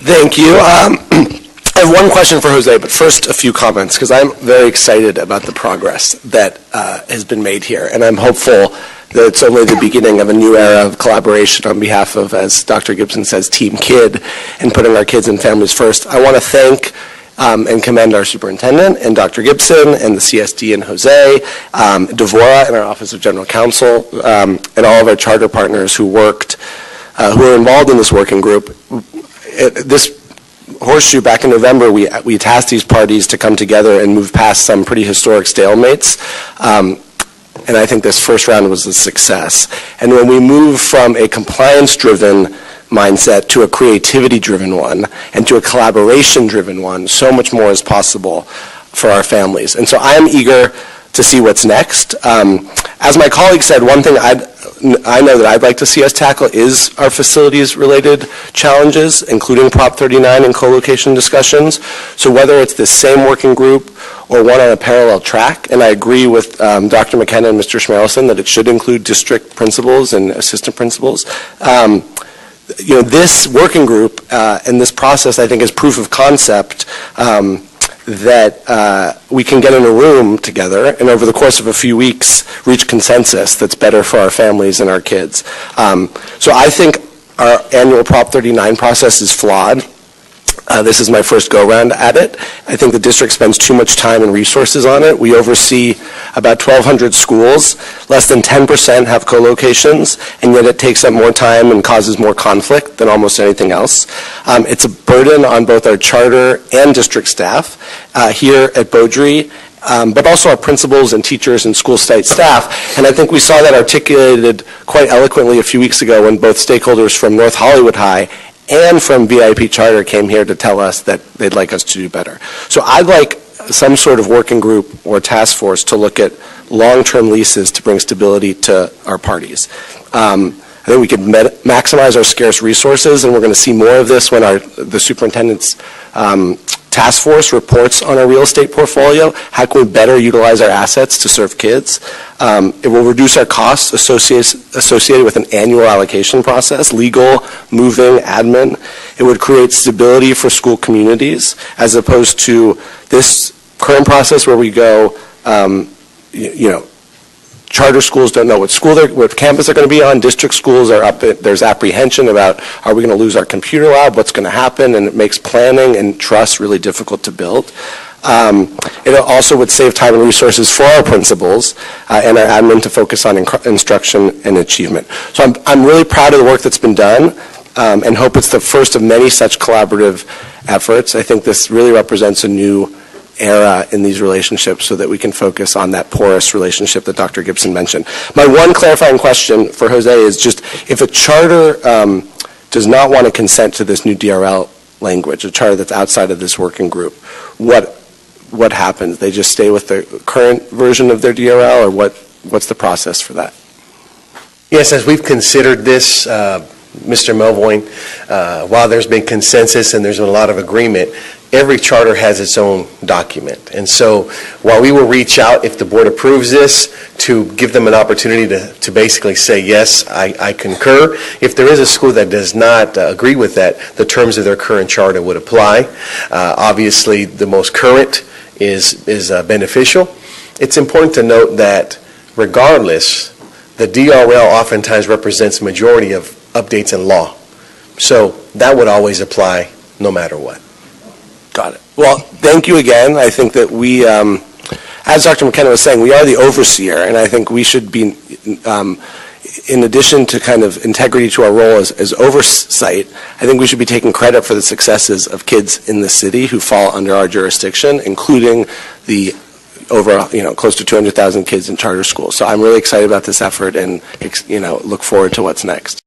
Thank you. I have one question for Jose, but first a few comments, because I'm very excited about the progress that has been made here, and I'm hopeful that it's only the beginning of a new era of collaboration on behalf of, as Dr. Gibson says, Team Kid, and putting our kids and families first. I want to thank and commend our superintendent and Dr. Gibson and the CSD and Jose, Devora in our Office of General Counsel, and all of our charter partners who were involved in this working group. This horseshoe, back in November, we tasked these parties to come together and move past some pretty historic stalemates. And I think this first round was a success. And when we move from a compliance-driven mindset to a creativity-driven one and to a collaboration-driven one, so much more is possible for our families. And so I am eager to see what's next. As my colleague said, one thing I know that I'd like to see us tackle is our facilities-related challenges, including Prop 39 and co-location discussions. So whether it's the same working group or one on a parallel track, and I agree with Dr. McKenna and Mr. Schmelson that it should include district principals and assistant principals. This working group and this process, I think, is proof of concept that we can get in a room together and over the course of a few weeks reach consensus that's better for our families and our kids. So I think our annual Prop 39 process is flawed. This is my first go-round at it. I think the district spends too much time and resources on it. We oversee about 1,200 schools. Less than 10% have co-locations, and yet it takes up more time and causes more conflict than almost anything else. It's a burden on both our charter and district staff here at Beaudry, but also our principals and teachers and school site staff. And I think we saw that articulated quite eloquently a few weeks ago when both stakeholders from North Hollywood High and from VIP Charter came here to tell us that they'd like us to do better. So I'd like some sort of working group or task force to look at long-term leases to bring stability to our parties. I think we could maximize our scarce resources, and we're going to see more of this when the superintendent's task force reports on our real estate portfolio. How can we better utilize our assets to serve kids? It will reduce our costs associated with an annual allocation process, legal, moving, admin. It would create stability for school communities as opposed to this current process where we go, charter schools don't know what campus they're going to be on. District schools are up. There's apprehension about, are we going to lose our computer lab? What's going to happen? And it makes planning and trust really difficult to build. It also would save time and resources for our principals and our admin to focus on instruction and achievement. So I'm really proud of the work that's been done and hope it's the first of many such collaborative efforts. I think this really represents a new era in these relationships so that we can focus on that porous relationship that Dr. Gibson mentioned. My one clarifying question for Jose is just if a charter does not want to consent to this new DRL language, a charter that's outside of this working group, what happens? They just stay with the current version of their DRL, or what's the process for that? Yes, as we've considered this, Mr. Melvoin, while there's been consensus and there's been a lot of agreement, every charter has its own document. And so while we will reach out, if the board approves this, to give them an opportunity to basically say, yes, I concur. If there is a school that does not agree with that, the terms of their current charter would apply. Obviously, the most current is beneficial. It's important to note that regardless, the DRL oftentimes represents the majority of updates in law. So that would always apply no matter what. Got it. Well, thank you again. I think that we, as Dr. McKenna was saying, we are the overseer, and I think we should be, in addition to kind of integrity to our role as oversight, I think we should be taking credit for the successes of kids in the city who fall under our jurisdiction, including the over, close to 200,000 kids in charter schools. So I'm really excited about this effort and, look forward to what's next.